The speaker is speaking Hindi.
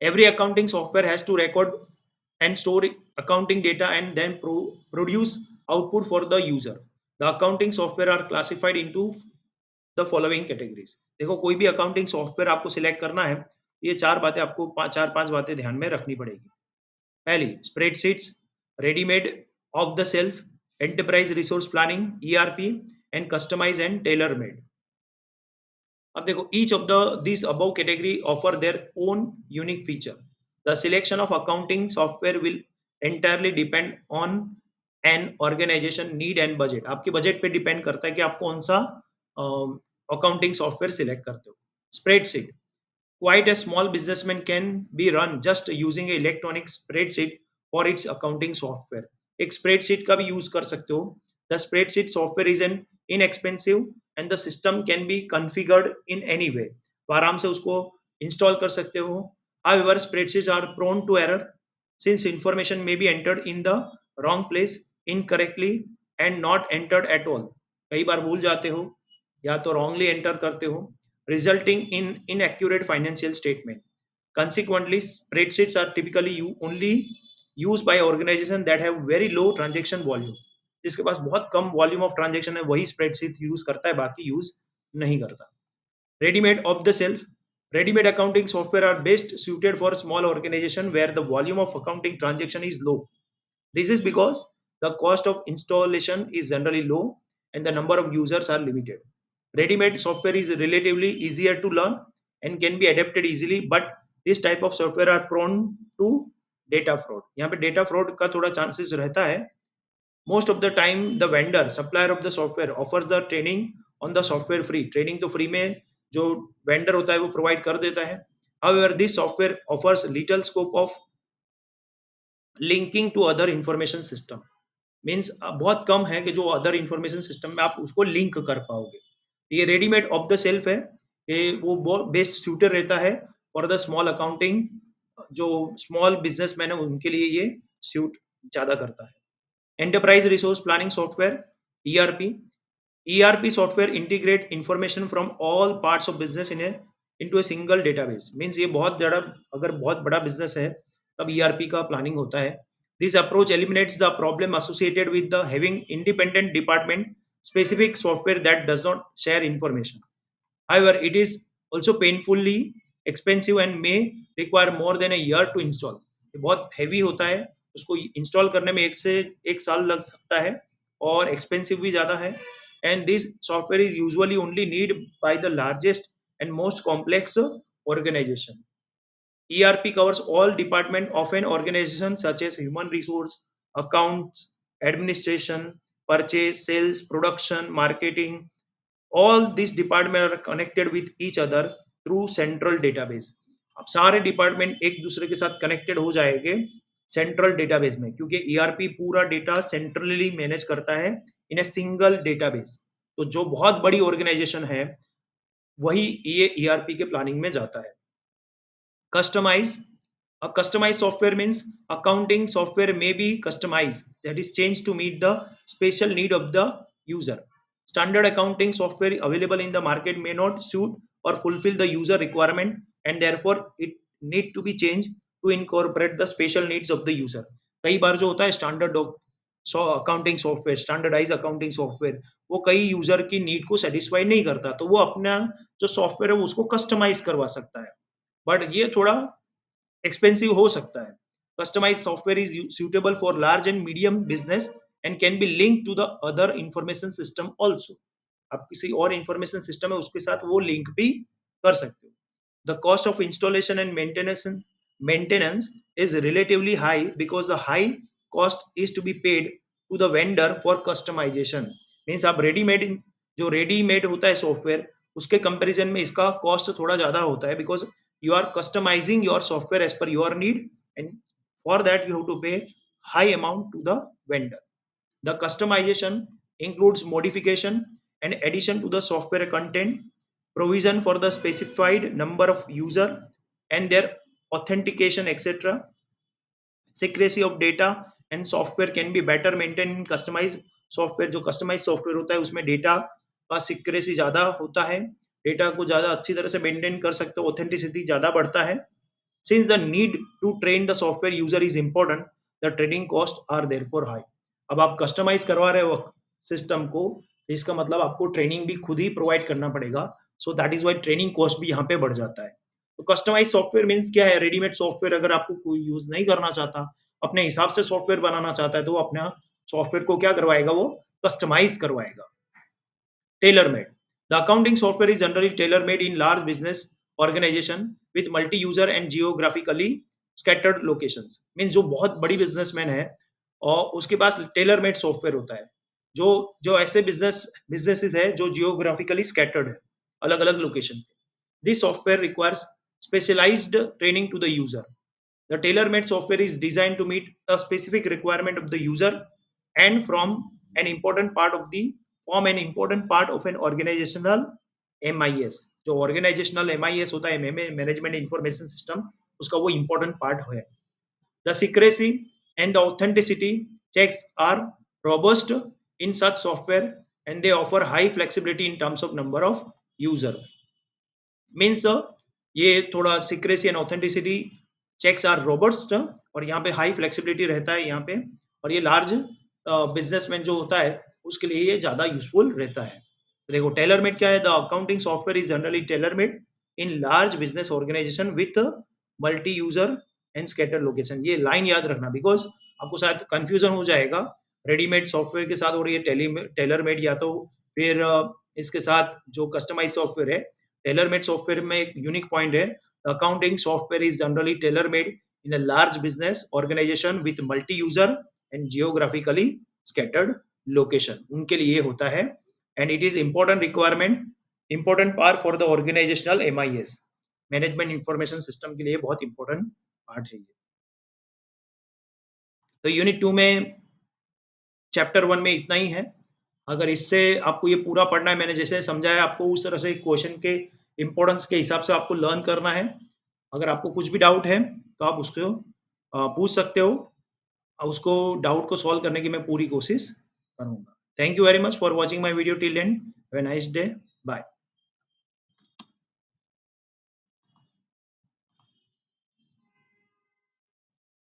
Every accounting software has to record and store accounting data and then produce output for the user. The accounting software are classified into the following categories. देखो कोई भी अकाउंटिंग सॉफ्टवेयर आपको सिलेक्ट करना है, ये चार बातें आपको चार पांच बातें ध्यान में रखनी पड़ेगी। पहली, spreadsheets, readymade, off the shelf, enterprise resource planning, ERP and customise and tailor made. अब देखो each of the this above category offer their own unique feature. The selection of accounting software will entirely depend on an organisation need and budget. आपके बजट पे डिपेंड करता है कि आप कौन सा अकाउंटिंग सॉफ्टवेयर सिलेक्ट करते हो। Spreadsheet, quite a small businessman can be run just using a electronic spreadsheet for its accounting software। एक स्प्रेडशीट का भी यूज कर सकते हो। The spreadsheet software is an inexpensive and the system can be configured in any way. तो आराम से उसको इंस्टॉल कर सकते हो। However spreadsheets are prone to error since information may be entered in the wrong place, incorrectly and not entered at all। कई बार भूल जाते हो या तो wrongly एंटर करते हो, resulting in inaccurate financial statement। Consequently, spreadsheets are typically only used by organizations that have very low transaction volume। जिसके पास बहुत कम वॉल्यूम ऑफ ट्रांजेक्शन है वही स्प्रेडशीट यूज करता है, बाकी यूज नहीं करता। Ready-made off the shelf, ready-made accounting software are best suited for small organization where the volume of accounting transaction is low। This is because the cost of installation is generally low and the number of users are limited। Ready-made software is relatively easier to learn and can be adapted easily, but this type of software are prone to data fraud। यहाँ पे data fraud का थोड़ा chances रहता है। Most of the time the vendor supplier of the software offers the training on the software free। training तो free में जो vendor होता है वो provide कर देता है। However, this software offers little scope of linking to other information system। Means बहुत कम है कि जो अदर इंफॉर्मेशन सिस्टम में आप उसको लिंक कर पाओगे। ये रेडीमेड ऑफ द सेल्फ है, ये वो बेस्ट सूटेड रहता है फॉर द स्मॉल अकाउंटिंग। जो स्मॉल बिजनेसमैन है उनके लिए ये सूट ज़्यादा करता है। Enterprise resource planning software, ERP. ERP software integrate information from all parts of business into a single database. Means ये बहुत ज़्यादा, अगर बहुत बड़ा बिजनेस है तब ईआरपी का प्लानिंग होता है। This approach eliminates the problem associated with the having independent department specific software that does not share information। However, it is also painfully expensive and may require more than a year to install। ये बहुत heavy होता है, उसको install करने में एक साल लग सकता है और expensive भी ज़्यादा है। And this software is usually only needed by the largest and most complex organization। ERP covers all departments of an organization such as human resource, accounts, administration, purchase, sales, production, marketing। All these departments are connected with each other through central database। अब सारे डिपार्टमेंट एक दूसरे के साथ कनेक्टेड हो जाएंगे सेंट्रल डेटाबेस में, क्योंकि ईआरपी पूरा डेटा सेंट्रली मैनेज करता है इन ए सिंगल डेटाबेस। तो जो बहुत बड़ी ऑर्गेनाइजेशन है वही ये ईआरपी के प्लानिंग में जाता है। Customize. A customized software means accounting software may be customized, that is changed to meet the special need of the user। Standard accounting software available in the market may not suit or fulfill the user requirement and therefore it need to be changed to incorporate the special needs of the user। कई बार जो होता है standard accounting software, standardise accounting software, वो कई यूजर की नीड को सेटिस्फाई नहीं करता, तो वो अपना जो सॉफ्टवेयर है उसको कस्टमाइज करवा सकता है, बट ये थोड़ा एक्सपेंसिव हो सकता है। Customised software is suitable for large and medium business and can be linked to the other information system also। आप किसी और इंफॉर्मेशन सिस्टम है उसके साथ वो लिंक भी कर सकते हो। The cost of installation and maintenance is relatively high because the high cost is to be paid to the vendor for customization। Means आप रेडीमेड, जो रेडीमेड होता है सॉफ्टवेयर उसके कंपैरिजन में इसका कॉस्ट थोड़ा ज्यादा होता है, because you are customizing your software as per your need and for that you have to pay high amount to the vendor। The customization includes modification and addition to the software content, provision for the specified number of user and their authentication etc। secrecy of data and software can be better maintained in customized software। जो customized software होता है उसमें डेटा का सिक्रेसी ज्यादा होता है, डेटा को ज्यादा अच्छी तरह से मेंटेन कर सकते हो, ऑथेंटिसिटी ज्यादा बढ़ता है। Since the need to train the software user is important, the training costs are therefore high. अब आप कस्टमाइज करवा रहे हो सिस्टम को, तो इसका मतलब आपको ट्रेनिंग भी खुद ही प्रोवाइड करना पड़ेगा, so that is why training cost भी यहाँ पे बढ़ जाता है। तो कस्टमाइज सॉफ्टवेयर मीन्स क्या है? रेडीमेड सॉफ्टवेयर अगर आपको कोई यूज नहीं करना चाहता, अपने हिसाब से सॉफ्टवेयर बनाना चाहता है, तो वो अपना सॉफ्टवेयर को क्या करवाएगा? वो कस्टमाइज करवाएगा। Tailor made, the accounting software is generally tailor made in large business organisation with multi user and geographically scattered locations. Means जो बहुत बड़ी बिजनेसमैन है और उसके पास टेलर मेड सॉफ्टवेयर होता है, जो जो ऐसे बिजनेसेस है जो जियोग्राफिकली स्कैटर्ड है, अलग अलग लोकेशन पे। This software requires specialised training to the user. The tailor-made software is designed to meet a specific requirement of the user and an important part of the form an important part of an organizational MIS। जो organizational MIS होता है, मैनेजमेंट इंफॉर्मेशन सिस्टम, उसका वो important part है। The secrecy and the authenticity checks are robust in such software and they offer high flexibility in terms of number of user। Means ये थोड़ा secrecy and authenticity checks are robust, और यहाँ पे हाई फ्लेक्सिबिलिटी रहता है यहाँ पे, और ये लार्ज बिजनेसमैन जो होता है उसके लिए ये ज़्यादा यूजफुल रहता है। तो देखो टेलर मेड क्या है? The accounting software is generally tailor made in large business organisation with multi user and scatter location. ये लाइन याद रखना, बिकॉज आपको शायद कंफ्यूजन हो जाएगा रेडीमेड सॉफ्टवेयर के साथ, और ये टेलर मेड या तो फिर इसके साथ जो कस्टमाइज सॉफ्टवेयर है। टेलर मेड सॉफ्टवेयर में एक यूनिक पॉइंट है, accounting software is generally tailor made in a large business organisation with multi user and geographically scattered location, उनके लिए होता है। And it is important requirement, important part for the organisational MIS, management information system के लिए बहुत इंपॉर्टेंट पार्ट है ये। तो यूनिट 2 में चैप्टर 1 में इतना ही है। अगर इससे आपको ये पूरा पढ़ना है, मैंने जैसे समझाया आपको उस तरह से क्वेश्चन के इम्पोर्टेंस के हिसाब से आपको लर्न करना है। अगर आपको कुछ भी डाउट है तो आप उसको पूछ सकते हो, और उसको डाउट को सॉल्व करने की मैं पूरी कोशिश करूँगा। Thank you very much for watching my video till end have a nice day. Bye.